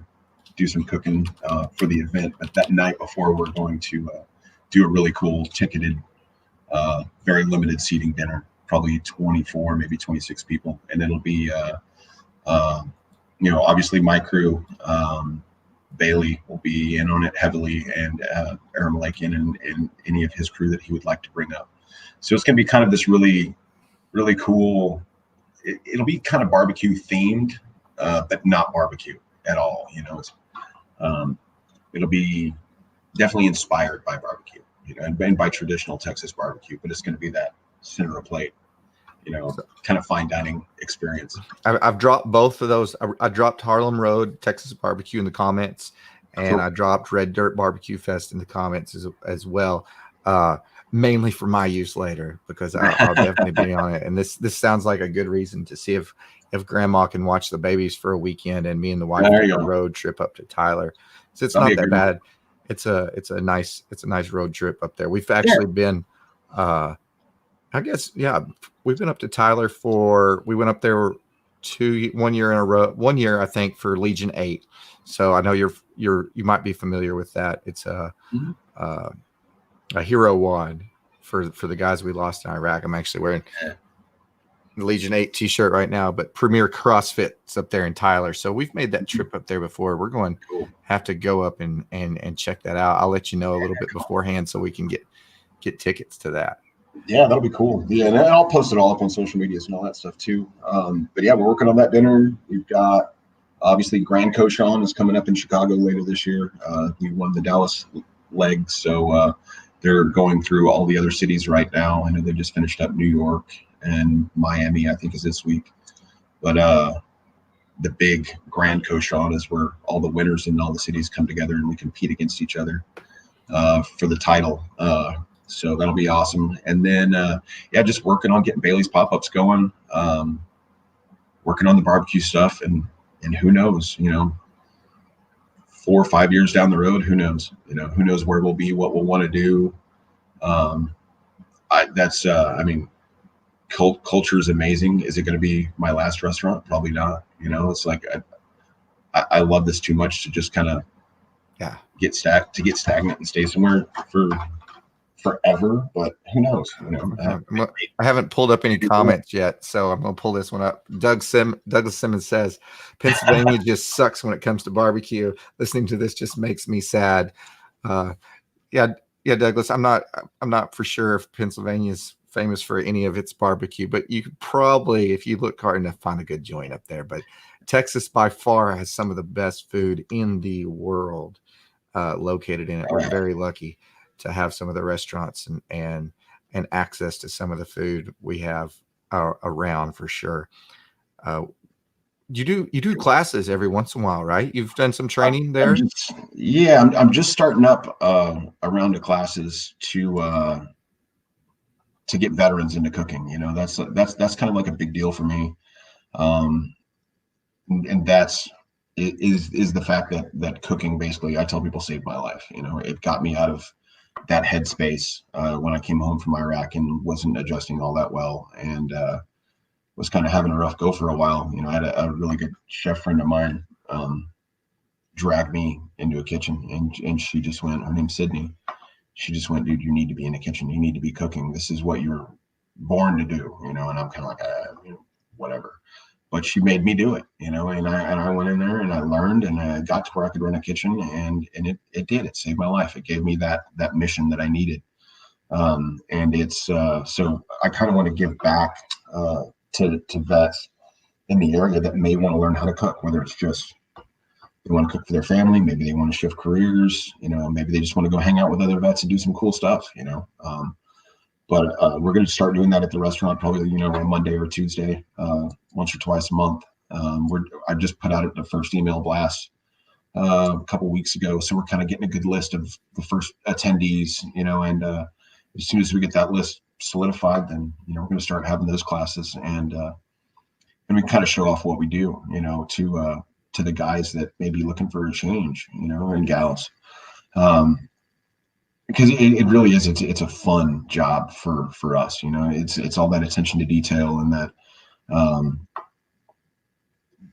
do some cooking for the event. But that night before, we're going to do a really cool ticketed, very limited seating dinner, probably 24, maybe 26 people. And it'll be, obviously my crew, Bailey will be in on it heavily, and Aaron Malakian and any of his crew that he would like to bring up. So it's going to be kind of this really, really cool. It'll be kind of barbecue themed, but not barbecue at all. It'll be definitely inspired by barbecue, and by traditional Texas barbecue, but it's going to be that center of plate, kind of fine dining experience. I've dropped both of those. I dropped Harlem Road Texas Barbecue in the comments, and Cool. I dropped Red Dirt Barbecue Fest in the comments as well. Mainly for my use later, because I'll definitely be on it. And this sounds like a good reason to see if Grandma can watch the babies for a weekend, and me and the wife do a road trip up to Tyler. So it's not that bad. It's a nice road trip up there. We've actually been I guess, yeah, we've been up to Tyler we went up there 1 year in a row, 1 year, I think, for Legion 8. So I know you might be familiar with that. It's Mhm. a hero one for the guys we lost in Iraq. I'm actually wearing Yeah. the Legion 8 t-shirt right now, but Premier CrossFit's up there in Tyler. So we've made that trip up there before. We're going to Cool. have to go up and check that out. I'll let you know a little bit beforehand so we can get tickets to that. Yeah, that'll be cool. Yeah, and I'll post it all up on social medias and all that stuff too. But yeah, we're working on that dinner. We've got obviously Grand Cochon is coming up in Chicago later this year. We won the Dallas leg, so they're going through all the other cities right now. I know they just finished up New York and Miami, I think, is this week. But the big Grand Cochon is where all the winners in all the cities come together and we compete against each other for the title. So that'll be awesome. And then, yeah, just working on getting Bailey's pop-ups going, working on the barbecue stuff, and who knows, 4 or 5 years down the road, who knows, who knows where we'll be, what we'll want to do. I mean, culture is amazing. Is it going to be my last restaurant? Probably not. It's like, I love this too much to just kind of get stagnant and stay somewhere for forever, but who knows? I haven't pulled up any comments yet, so I'm gonna pull this one up. Douglas Simmons says Pennsylvania just sucks when it comes to barbecue. Listening to this just makes me sad. Yeah, Douglas, I'm not for sure if Pennsylvania's famous for any of its barbecue, but you could probably, if you look hard enough, find a good joint up there. But Texas by far has some of the best food in the world located in it. We're very lucky to have some of the restaurants and access to some of the food we have around, for sure. You do classes every once in a while, right? You've done some training there. I'm just starting up a round of classes to get veterans into cooking. That's kind of like a big deal for me, and that's is the fact that cooking, basically, I tell people, saved my life. It got me out of that headspace when I came home from Iraq and wasn't adjusting all that well, and was kind of having a rough go for a while. I had a really good chef friend of mine drag me into a kitchen, and she just went, her name's Sydney. She just went, dude, you need to be in the kitchen. You need to be cooking. This is what you're born to do, and I'm kind of like, whatever. But she made me do it, and I went in there and I learned, and I got to where I could run a kitchen, and it did. It saved my life. It gave me that mission that I needed. And it's so I kind of want to give back to vets in the area that may want to learn how to cook, whether it's just they want to cook for their family, maybe they want to shift careers, maybe they just want to go hang out with other vets and do some cool stuff, But we're going to start doing that at the restaurant probably, on Monday or Tuesday, once or twice a month. I just put out the first email blast a couple weeks ago, so we're kind of getting a good list of the first attendees, and as soon as we get that list solidified, then we're going to start having those classes, and we kind of show off what we do, to the guys that may be looking for a change, and gals. Because it really is. It's a fun job for us. It's all that attention to detail and that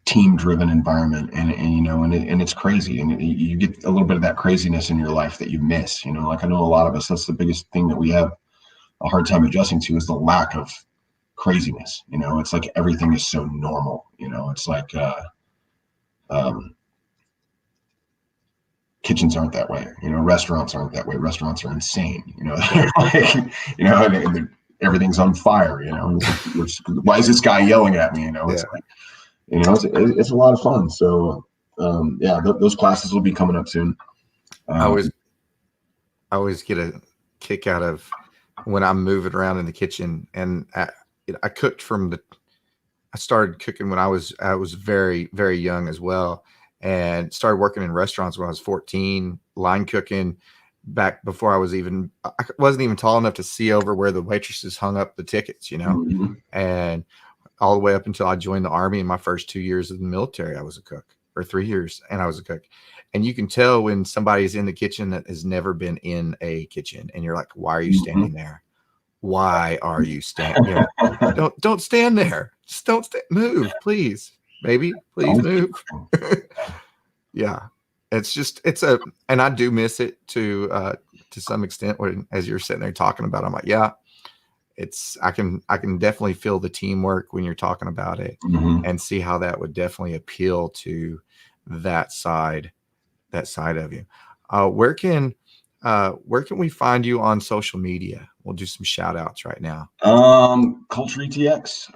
team-driven environment, and it's crazy. And you get a little bit of that craziness in your life that you miss. Like I know a lot of us. That's the biggest thing that we have a hard time adjusting to is the lack of craziness. It's like everything is so normal. It's like kitchens aren't that way, restaurants aren't that way. Restaurants are insane, and everything's on fire, why is this guy yelling at me? It's like, it's a lot of fun. So, those classes will be coming up soon. I always get a kick out of when I'm moving around in the kitchen, and I cooked I started cooking when I was very, very young as well. And started working in restaurants when I was 14, line cooking back before I wasn't even tall enough to see over where the waitresses hung up the tickets, Mm-hmm. and all the way up until I joined the Army. In my first 2 years of the military, I was a cook, or 3 years, and I was a cook. And you can tell when somebody's in the kitchen that has never been in a kitchen, and you're like, why are you standing there? why are you standing? Don't stand there. Just don't move, please, baby, please move. Yeah, and I do miss it to some extent. When as you're sitting there talking about it, I'm like, yeah, I can definitely feel the teamwork when you're talking about it, and see how that would definitely appeal to that side of you. Where can we find you on social media? We'll do some shout outs right now. Culture ETX,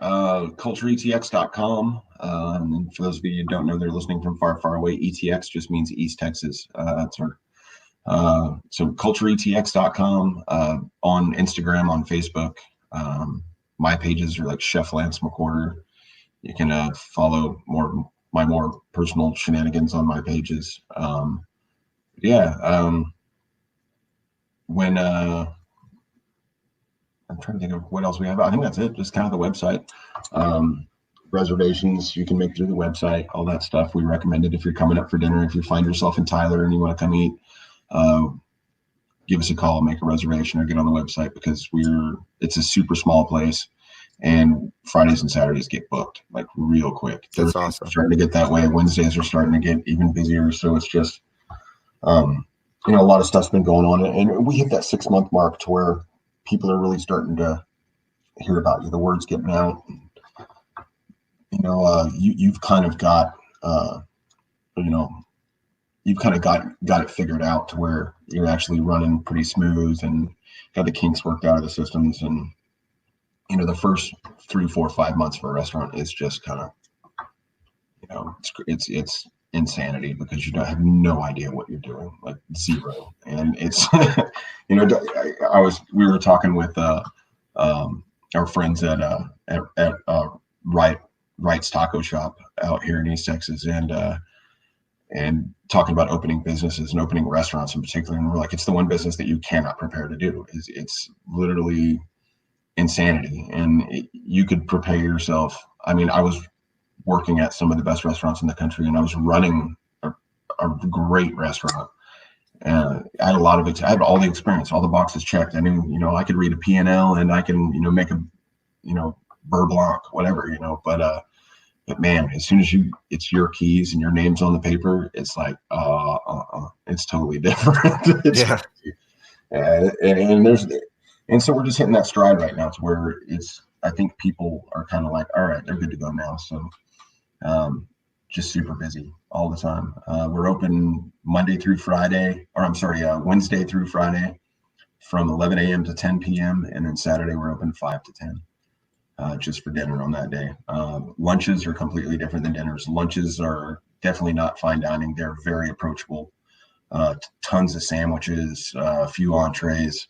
cultureetx.com. And for those of you who don't know, they're listening from far, far away. ETX just means East Texas. That's our, so cultureetx.com, on Instagram, on Facebook. My pages are like Chef Lance McWhorter. You can follow my more personal shenanigans on my pages. When I'm trying to think of what else we have. I think that's it. Just kind of the website. Reservations you can make through the website, all that stuff. We recommend it if you're coming up for dinner. If you find yourself in Tyler and you want to come eat, give us a call, make a reservation, or get on the website, because it's a super small place, and Fridays and Saturdays get booked like real quick. That's awesome. Starting to get that way. Wednesdays are starting to get even busier. So it's just, a lot of stuff's been going on, and we hit that 6-month mark to where people are really starting to hear about you. The word's getting out. You've kind of got, you've kind of got it figured out to where you're actually running pretty smooth and got the kinks worked out of the systems. And, the first 3, 4, 5 months for a restaurant is just kind of, it's insanity, because you have no idea what you're doing, like zero. And it's, we were talking with our friends at Wright's Taco Shop out here in East Texas, and talking about opening businesses and opening restaurants in particular. And we're like, it's the one business that you cannot prepare to do. It's literally insanity. And you could prepare yourself. I mean, I was working at some of the best restaurants in the country, and I was running a great restaurant. I had I had all the experience, all the boxes checked. I knew, I could read a P&L, and I can, make a, beurre blanc, whatever, but man, as soon as it's your keys and your name's on the paper, it's like, it's totally different. And so we're just hitting that stride right now to where I think people are kind of like, all right, they're good to go now. So, just super busy all the time. We're open Wednesday through Friday from 11 a.m. to 10 p.m. And then Saturday we're open 5 to 10. Just for dinner on that day. Lunches are completely different than dinners. Lunches are definitely not fine dining. They're very approachable. Tons of sandwiches, a few entrees.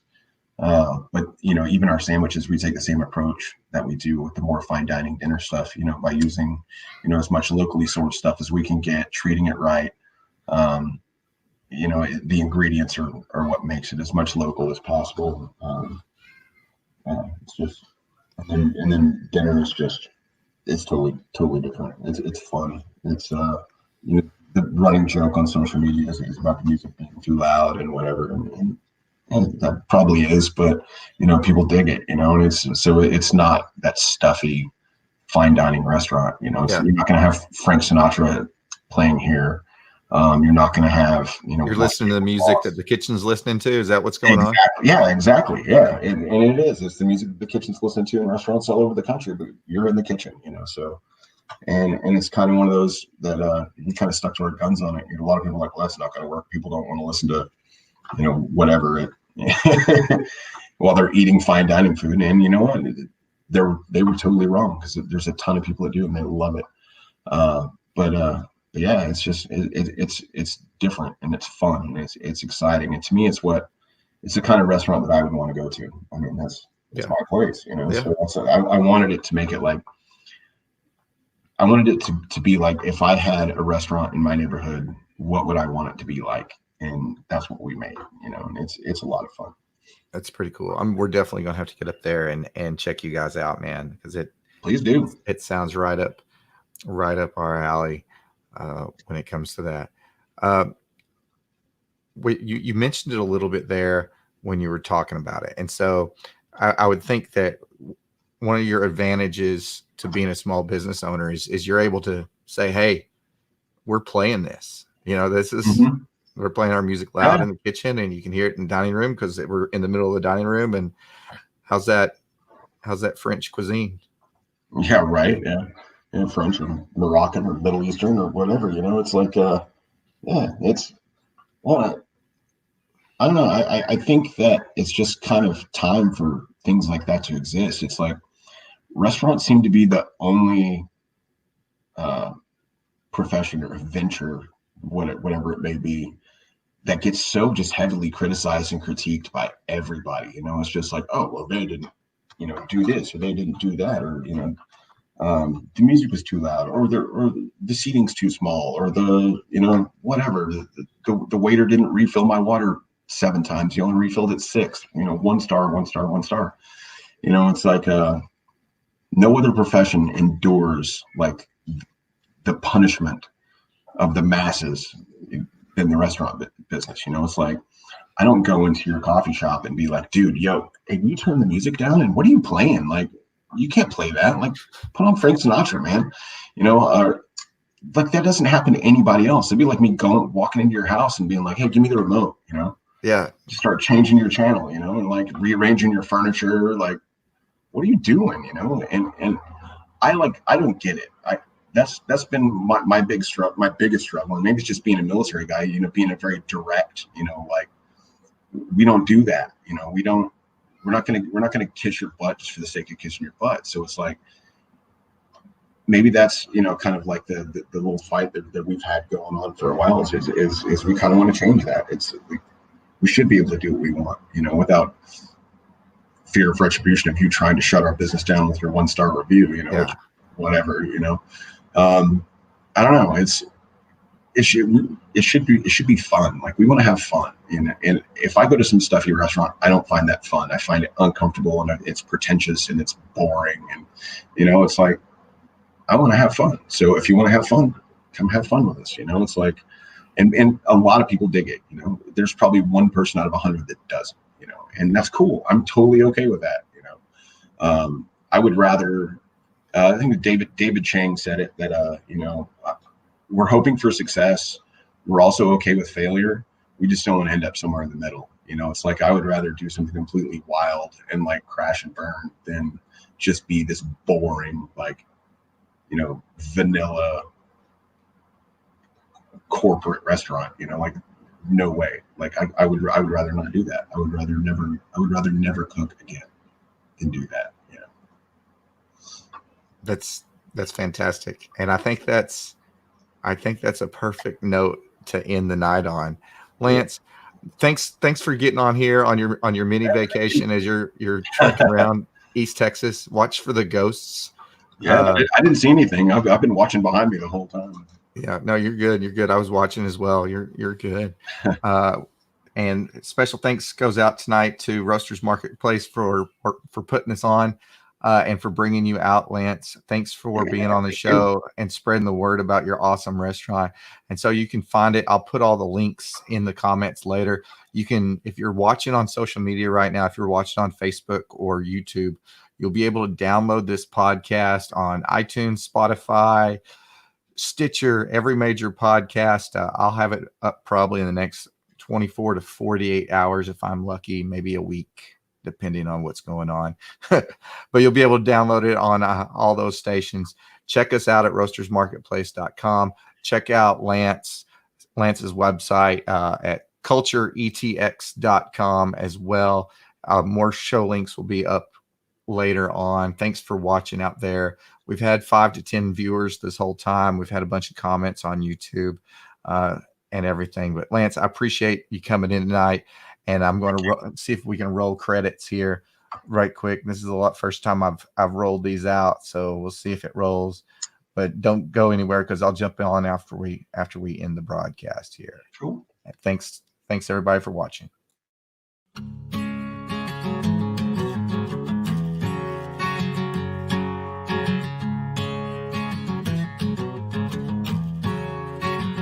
But, even our sandwiches, we take the same approach that we do with the more fine dining dinner stuff, by using, as much locally sourced stuff as we can get, treating it right. The ingredients are what makes it as much local as possible. It's just, and then dinner is just, it's totally different. It's fun. It's the running joke on social media is about the music being too loud and whatever, and that probably is, but people dig it, and it's not that stuffy fine dining restaurant. You're not going to have Frank Sinatra playing here. You're not going to have, you're listening to the music that the kitchen's listening to. Is that what's going on? Yeah, exactly. Yeah. And it is. It's the music that the kitchen's listening to in restaurants all over the country, but you're in the kitchen, so, and it's kind of one of those that we kind of stuck to our guns on it. A lot of people are like, well, that's not going to work. People don't want to listen to, whatever while they're eating fine dining food. And you know what? They were totally wrong, because there's a ton of people that do, and they love it. But yeah, it's just it's different, and it's fun, and it's exciting, and to me, it's the kind of restaurant that I would want to go to. I mean, that's my place, So I wanted it to make it like, I wanted it to be like, if I had a restaurant in my neighborhood, what would I want it to be like? And that's what we made, and it's a lot of fun. That's pretty cool. We're definitely gonna have to get up there and check you guys out, man, because please do. It sounds right up our alley. When it comes to that, you mentioned it a little bit there when you were talking about it, and so I would think that one of your advantages to being a small business owner is you're able to say, hey, we're playing this. This is Mm-hmm. we're playing our music loud Yeah. in the kitchen, and you can hear it in the dining room because we're in the middle of the dining room. And how's that French cuisine? Yeah, right. Yeah. Yeah, French or Moroccan or Middle Eastern or whatever, it's like yeah, it's well, I don't know. I think that it's just kind of time for things like that to exist. It's like restaurants seem to be the only uh profession or venture, whatever it may be, that gets so just heavily criticized and critiqued by everybody. It's just like, oh, well, they didn't, do this or they didn't do that, or the music was too loud, or the seating's too small, or whatever. The waiter didn't refill my water 7 times. He only refilled it 6. 1 star, 1 star, 1 star. It's like no other profession endures like the punishment of the masses in the restaurant business. It's like, I don't go into your coffee shop and be like, dude, yo, hey, you turn the music down, and what are you playing? Like, you can't play that. Like, put on Frank Sinatra, man. Like, that doesn't happen to anybody else. It'd be like me walking into your house and being like, hey, give me the remote. Yeah. Start changing your channel, and like rearranging your furniture. Like, what are you doing? And I don't get it. That's been my biggest struggle, and maybe it's just being a military guy, being a very direct, like, we don't do that. We're not gonna kiss your butt just for the sake of kissing your butt. So it's like, maybe that's kind of like the little fight that we've had going on for a while is we kind of want to change that. We should be able to do what we want, without fear of retribution of you trying to shut our business down with your 1-star review, Yeah. whatever, I don't know. It should be fun. Like, we want to have fun. And if I go to some stuffy restaurant, I don't find that fun. I find it uncomfortable, and it's pretentious, and it's boring. And, it's like, I want to have fun. So if you want to have fun, come have fun with us. It's like, and a lot of people dig it. There's probably one person out of 100 that doesn't, and that's cool. I'm totally okay with that. I would rather, I think David Chang said it, that, we're hoping for success. We're also okay with failure. We just don't want to end up somewhere in the middle. It's like, I would rather do something completely wild and like crash and burn than just be this boring, like, vanilla corporate restaurant. Like, no way. Like, I would rather not do that. I would rather never cook again than do that. That's fantastic. And I think that's a perfect note to end the night on. Lance, thanks for getting on here on your mini vacation as you're trekking around East Texas. Watch for the ghosts. Yeah, I didn't see anything. I've been watching behind me the whole time. Yeah, no, you're good. You're good. I was watching as well. You're good. And special thanks goes out tonight to Roasters Marketplace for putting this on. And for bringing you out, Lance. Thanks for being on the show and spreading the word about your awesome restaurant. And so you can find it. I'll put all the links in the comments later. You can, if you're watching on social media right now, if you're watching on Facebook or YouTube, you'll be able to download this podcast on iTunes, Spotify, Stitcher, every major podcast. I'll have it up probably in the next 24 to 48 hours if I'm lucky, maybe a week, depending on what's going on. But you'll be able to download it on all those stations. Check us out at roastersmarketplace.com. Check out Lance's website at cultureetx.com as well. More show links will be up later on. Thanks for watching out there. We've had 5 to 10 viewers this whole time. We've had a bunch of comments on YouTube and everything. But Lance, I appreciate you coming in tonight. And I'm going to see if we can roll credits here right quick. This is the first time I've rolled these out, so we'll see if it rolls. But don't go anywhere because I'll jump on after we end the broadcast here. Cool. Thanks everybody for watching.